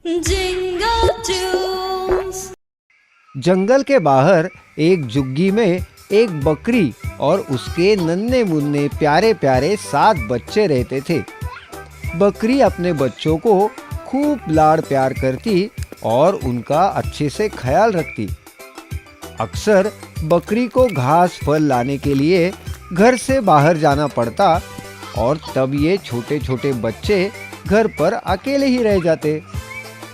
Jingle tunes। जंगल के बाहर एक झुग्गी में एक बकरी और उसके नन्हे मुन्ने प्यारे प्यारे 7 बच्चे रहते थे। बकरी अपने बच्चों को खूब लाड़ प्यार करती और उनका अच्छे से ख्याल रखती। अक्सर बकरी को घास फल लाने के लिए घर से बाहर जाना पड़ता और तब ये छोटे छोटे बच्चे घर पर अकेले ही रह जाते।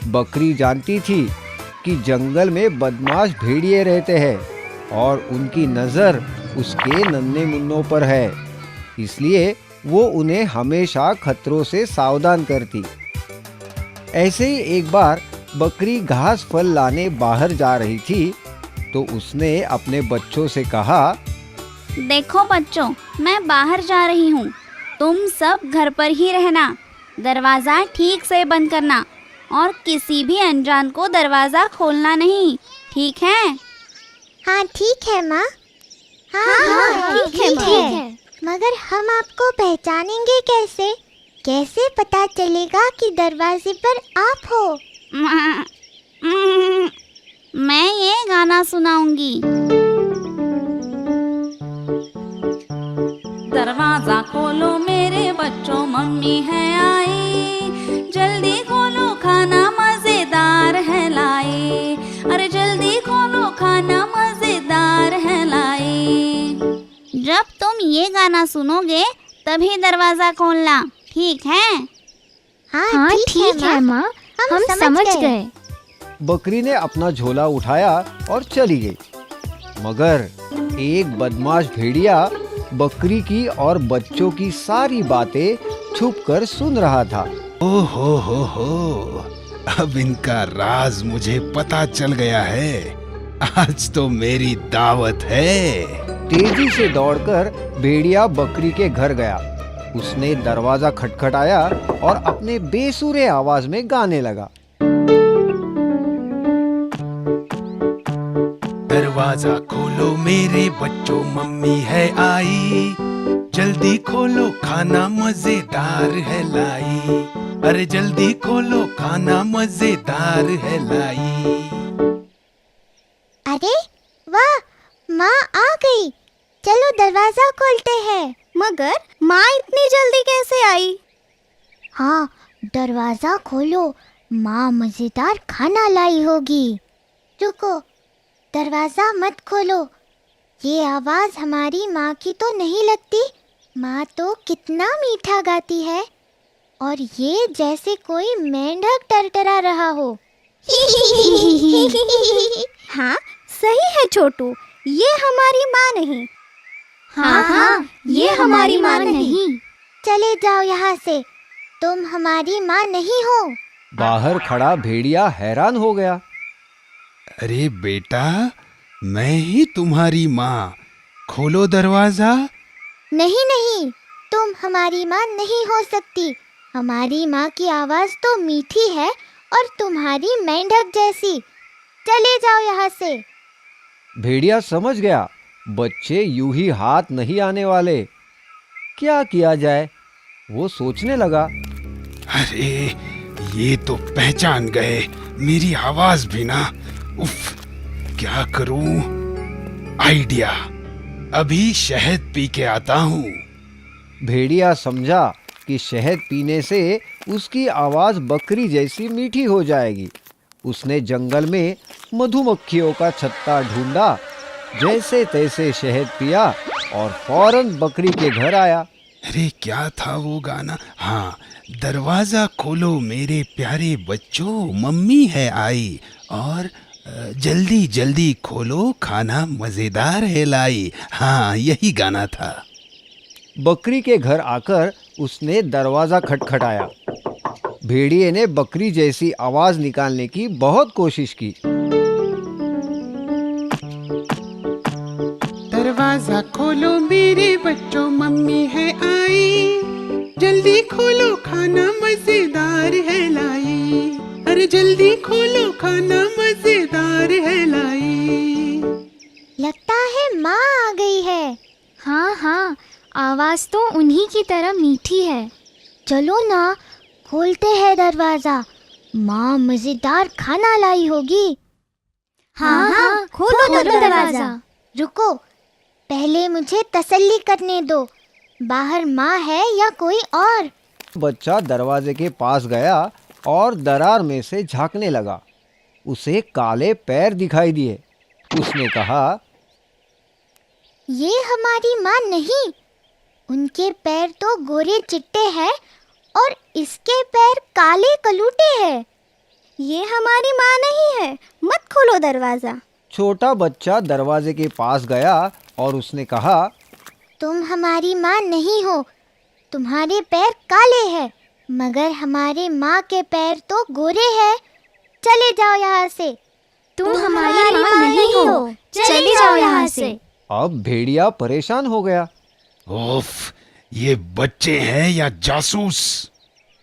बकरी जानती थी कि जंगल में बदमाश भेड़िए रहते हैं और उनकी नज़र उसके नन्हे मुन्नों पर है, इसलिए वो उन्हें हमेशा खतरों से सावधान करती। ऐसे ही एक बार बकरी घास फल लाने बाहर जा रही थी तो उसने अपने बच्चों से कहा, देखो बच्चों, मैं बाहर जा रही हूँ, तुम सब घर पर ही रहना, दरवाज़ा ठीक से बंद करना और किसी भी अनजान को दरवाज़ा खोलना नहीं, ठीक है? हाँ ठीक है माँ। हाँ ठीक है। मगर हम आपको पहचानेंगे कैसे? कैसे पता चलेगा कि दरवाजे पर आप हो? मैं ये गाना सुनाऊंगी। दरवाजा खोलो मेरे बच्चों, मम्मी है आई, जल्दी खोलो खाना मजेदार है लाई, अरे जल्दी खोलो खाना मजेदार है लाई। जब तुम ये गाना सुनोगे तभी दरवाज़ा खोलना, ठीक है? हाँ ठीक है माँ, हम समझ गए। बकरी ने अपना झोला उठाया और चली गई। मगर एक बदमाश भेड़िया बकरी की और बच्चों की सारी बातें छुपकर सुन रहा था। हो, अब इनका राज मुझे पता चल गया है। आज तो मेरी दावत है। तेजी से दौड़कर भेड़िया बकरी के घर गया। उसने दरवाजा खटखटाया और अपने बेसुरे आवाज में गाने लगा। दरवाजा खोलो मेरे बच्चों, मम्मी है आई, जल्दी खोलो खाना मजेदार है लाई, अरे जल्दी खोलो खाना मजेदार है लाई। अरे वाह, माँ आ गई, चलो दरवाजा खोलते हैं। मगर माँ इतनी जल्दी कैसे आई? हाँ, दरवाजा खोलो, माँ मजेदार खाना लाई होगी। रुको, दरवाजा मत खोलो, ये आवाज हमारी माँ की तो नहीं लगती। माँ तो कितना मीठा गाती है और ये जैसे कोई मेंढक टरटरा रहा हो। हाँ सही है छोटू, ये हमारी माँ नहीं। हाँ, ये हमारी माँ नहीं। चले जाओ यहाँ से, तुम हमारी माँ नहीं हो। बाहर खड़ा भेड़िया हैरान हो गया। अरे बेटा, मैं ही तुम्हारी माँ, खोलो दरवाजा। नहीं, तुम हमारी माँ नहीं हो सकती। हमारी माँ की आवाज तो मीठी है और तुम्हारी मेंढक जैसी। चले जाओ यहाँ से। भेड़िया समझ गया बच्चे यूं ही हाथ नहीं आने वाले। क्या किया जाए, वो सोचने लगा। अरे ये तो पहचान गए मेरी आवाज भी ना। उफ, क्या करूं? आइडिया, अभी शहद पी के आता हूँ। भेड़िया समझा कि शहद पीने से उसकी आवाज बकरी जैसी मीठी हो जाएगी। उसने जंगल में मधुमक्खियों का छत्ता ढूंढा, जैसे तैसे शहद पिया और फौरन बकरी के घर आया। अरे क्या था वो गाना? हाँ, दरवाजा खोलो मेरे प्यारे बच्चों, मम्मी है आई, और जल्दी जल्दी खोलो खाना मजेदार है लाई। हाँ, यही गाना था। बकरी के घर आकर उसने दरवाजा खटखटाया। भेड़िए ने बकरी जैसी आवाज निकालने की बहुत कोशिश की। दरवाजा खोलो मेरे बच्चों, मम्मी है आई, जल्दी खोलो खाना मजेदार है लाई, अरे जल्दी खोलो खाना मजेदार है लाई। लगता है माँ आ गई है। हाँ, आवाज तो उन्हीं की तरह मीठी है। चलो ना, खोलते हैं दरवाजा। माँ मजेदार खाना लाई होगी। हाँ हाँ, खोलो दरवाजा। रुको, पहले मुझे तसल्ली करने दो। बाहर माँ है या कोई और? बच्चा दरवाजे के पास गया और दरार में से झांकने लगा। उसे काले पैर दिखाई दिए। उसने कहा, ये हमारी माँ नहीं, उनके पैर तो गोरे चिट्टे हैं और इसके पैर काले कलूटे हैं। ये हमारी माँ नहीं है, मत खोलो दरवाजा। छोटा बच्चा दरवाजे के पास गया और उसने कहा, तुम हमारी माँ नहीं हो, तुम्हारे पैर काले हैं, मगर हमारे माँ के पैर तो गोरे हैं। चले जाओ यहाँ से। तुम हमारी माँ नहीं हो, चले जाओ यहाँ से। अब भेड़िया परेशान हो गया। ओफ, ये बच्चे हैं या जासूस?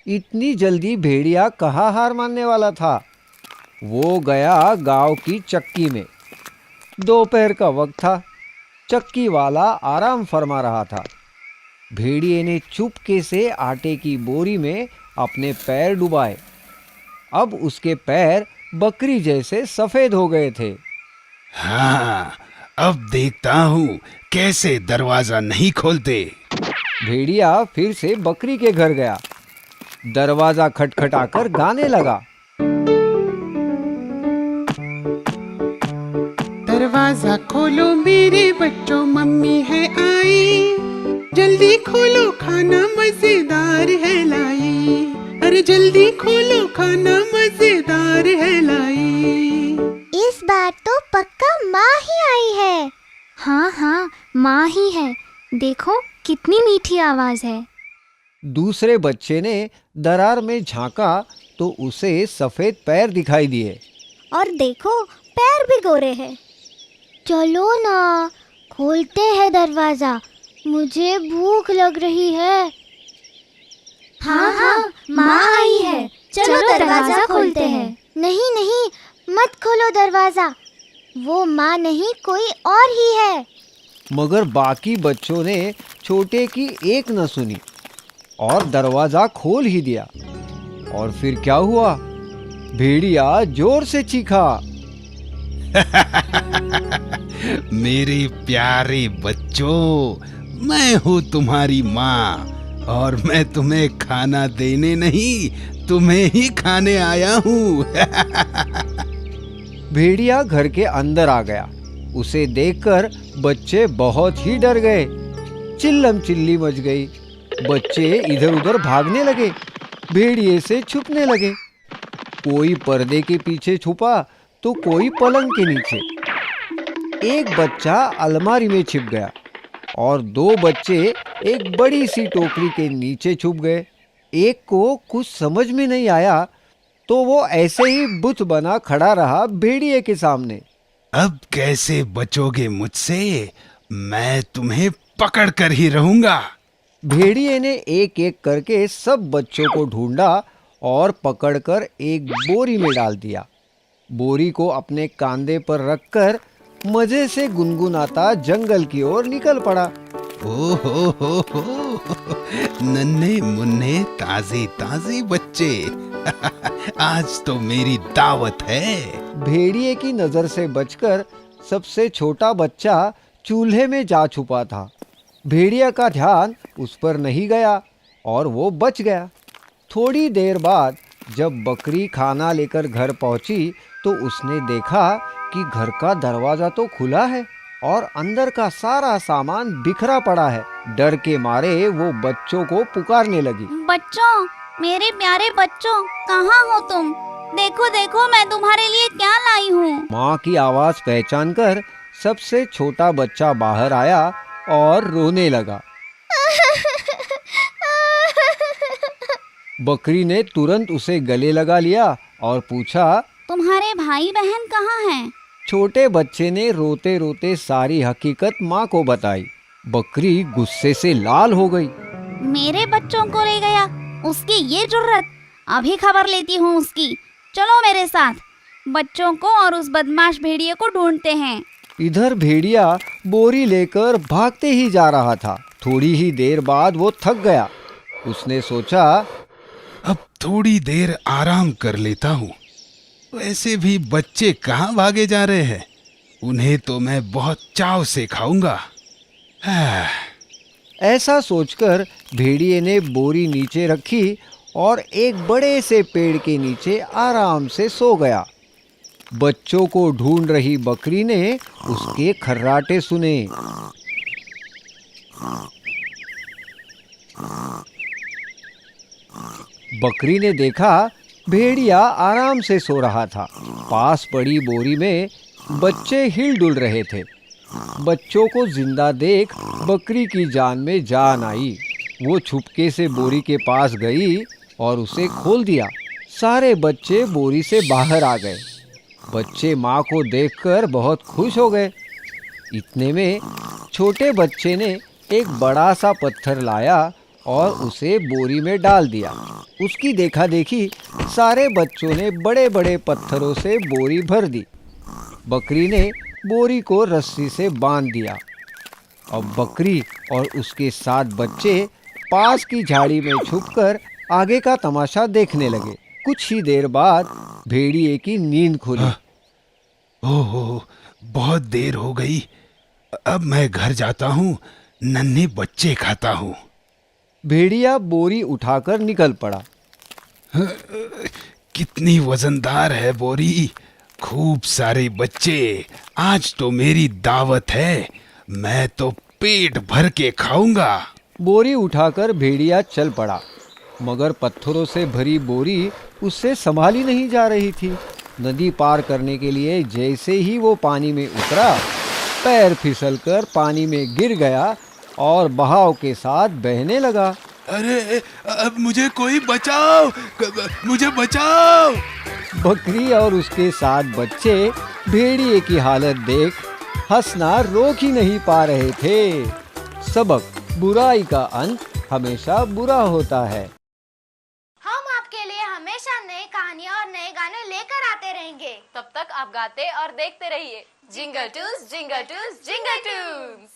इतनी जल्दी भेड़िया कहाँ हार मानने वाला था। वो गया गांव की चक्की में। दोपहर का वक्त था। चक्की वाला आराम फरमा रहा था। भेड़िए ने चुपके से आटे की बोरी में अपने पैर डुबाए। अब उसके पैर बकरी जैसे सफेद हो गए थे। हाँ, अब देखता हूँ कैसे दरवाजा नहीं खोलते। भेड़िया फिर से बकरी के घर गया। दरवाजा खटखटाकर गाने लगा। दरवाजा खोलो मेरे बच्चों, मम्मी है आई। जल्दी खोलो, खाना मजेदार है लाई। अरे जल्दी खोलो, खाना मजेदार है लाई। इस बार तो पक्का माँ ही आई है। हाँ हाँ, माँ ही है। देखो कितनी मीठी आवाज है। दूसरे बच्चे ने दरार में झांका तो उसे सफेद पैर दिखाई दिए। और देखो, पैर भी गोरे हैं। चलो ना, खोलते हैं दरवाजा, मुझे भूख लग रही है। हाँ हाँ, माँ आई है। चलो दरवाजा खोलते हैं। नहीं नहीं, मत खोलो दरवाजा, वो माँ नहीं कोई और ही है। मगर बाकी बच्चों ने छोटे की एक न सुनी और दरवाजा खोल ही दिया। और फिर क्या हुआ? भेड़िया जोर से चीखा। मेरे प्यारे बच्चों, मैं हूँ तुम्हारी माँ और मैं तुम्हें खाना देने नहीं, तुम्हें ही खाने आया हूँ। भेड़िया घर के अंदर आ गया। उसे देखकर बच्चे बहुत ही डर गए। चिल्लम चिल्ली मच गई। बच्चे इधर उधर भागने लगे, भेड़िए से छुपने लगे। कोई पर्दे के पीछे छुपा तो कोई पलंग के नीचे। एक बच्चा अलमारी में छिप गया और दो बच्चे एक बड़ी सी टोकरी के नीचे छुप गए। एक को कुछ समझ में नहीं आया तो वो ऐसे ही बुत बना खड़ा रहा भेड़िए के सामने। अब कैसे बचोगे मुझसे? मैं तुम्हें पकड़ कर ही रहूंगा। भेड़िए ने एक एक करके सब बच्चों को ढूंढा और पकड़कर एक बोरी में डाल दिया। बोरी को अपने कांधे पर रखकर मजे से गुनगुनाता जंगल की ओर निकल पड़ा। ओ हो, नन्हे मुन्ने ताजे ताजे बच्चे। आज तो मेरी दावत है। भेड़िए की नजर से बचकर सबसे छोटा बच्चा चूल्हे में जा छुपा था। भेड़िया का ध्यान उस पर नहीं गया और वो बच गया। थोड़ी देर बाद जब बकरी खाना लेकर घर पहुंची तो उसने देखा कि घर का दरवाजा तो खुला है और अंदर का सारा सामान बिखरा पड़ा है। डर के मारे वो बच्चों को पुकारने लगी। बच्चों, मेरे प्यारे बच्चों, कहाँ हो तुम? देखो देखो, मैं तुम्हारे लिए क्या लाई हूँ। माँ की आवाज पहचान कर सबसे छोटा बच्चा बाहर आया और रोने लगा। बकरी ने तुरंत उसे गले लगा लिया और पूछा, तुम्हारे भाई बहन कहाँ हैं? छोटे बच्चे ने रोते रोते सारी हकीकत माँ को बताई। बकरी गुस्से से लाल हो गई। मेरे बच्चों को ले गया, उसकी ये जुर्रत! अभी खबर लेती हूँ उसकी। चलो मेरे साथ, बच्चों को और उस बदमाश भेड़िए को ढूंढते हैं। इधर भेड़िया बोरी लेकर भागते ही जा रहा था। थोड़ी ही देर बाद वो थक गया। उसने सोचा, अब थोड़ी देर आराम कर लेता हूँ। वैसे भी बच्चे कहाँ भागे जा रहे हैं, उन्हें तो मैं बहुत चाव से खाऊंगा। हाँ। ऐसा सोचकर भेड़िए ने बोरी नीचे रखी और एक बड़े से पेड़ के नीचे आराम से सो गया। बच्चों को ढूंढ रही बकरी ने उसके खर्राटे सुने। बकरी ने देखा भेड़िया आराम से सो रहा था। पास पड़ी बोरी में बच्चे हिल डुल रहे थे। बच्चों को जिंदा देख बकरी की जान में जान आई। वो छुपके से बोरी के पास गई और उसे खोल दिया। सारे बच्चे बोरी से बाहर आ गए। बच्चे माँ को देखकर बहुत खुश हो गए। इतने में छोटे बच्चे ने एक बड़ा सा पत्थर लाया और उसे बोरी में डाल दिया। उसकी देखा देखी सारे बच्चों ने बड़े बड़े पत्थरों से बोरी भर दी। बकरी ने बोरी को रस्सी से बांध दिया। अब बकरी और उसके 7 बच्चे पास की झाड़ी में छुपकर आगे का तमाशा देखने लगे। कुछ ही देर बाद भेड़िए की नींद खुली। ओहो, बहुत देर हो गई। अब मैं घर जाता हूँ, नन्हे बच्चे खाता हूँ। भेड़िया बोरी उठाकर निकल पड़ा। कितनी वजनदार है बोरी। खूब सारे बच्चे, आज तो मेरी दावत है। मैं तो पेट भर के खाऊंगा। बोरी उठाकर भेड़िया चल पड़ा, मगर पत्थरों से भरी बोरी उससे संभाली नहीं जा रही थी। नदी पार करने के लिए जैसे ही वो पानी में उतरा, पैर फिसलकर पानी में गिर गया और बहाव के साथ बहने लगा। अरे, अब मुझे कोई बचाओ, मुझे बचाओ। बकरी और उसके 7 बच्चे भेड़िए की हालत देख हंसना रोक ही नहीं पा रहे थे। सबक: बुराई का अंत हमेशा बुरा होता है। हम आपके लिए हमेशा नई कहानियाँ और नए गाने लेकर आते रहेंगे। तब तक आप गाते और देखते रहिए जिंगल टूस जिंगल टूस जिंगल टूस।